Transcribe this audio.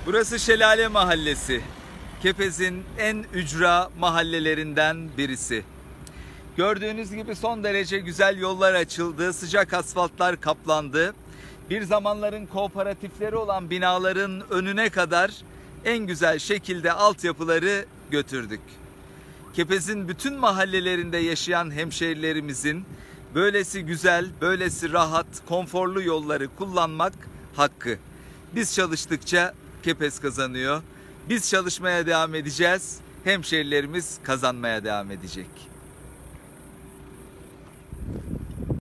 Burası Şelale Mahallesi. Kepez'in en ücra mahallelerinden birisi. Gördüğünüz gibi son derece güzel yollar açıldı, sıcak asfaltlar kaplandı. Bir zamanların kooperatifleri olan binaların önüne kadar en güzel şekilde altyapıları götürdük. Kepez'in bütün mahallelerinde yaşayan hemşehrilerimizin böylesi güzel, böylesi rahat, konforlu yolları kullanmak hakkı. Biz çalıştıkça Kepez kazanıyor. Biz çalışmaya devam edeceğiz. Hemşehrilerimiz kazanmaya devam edecek.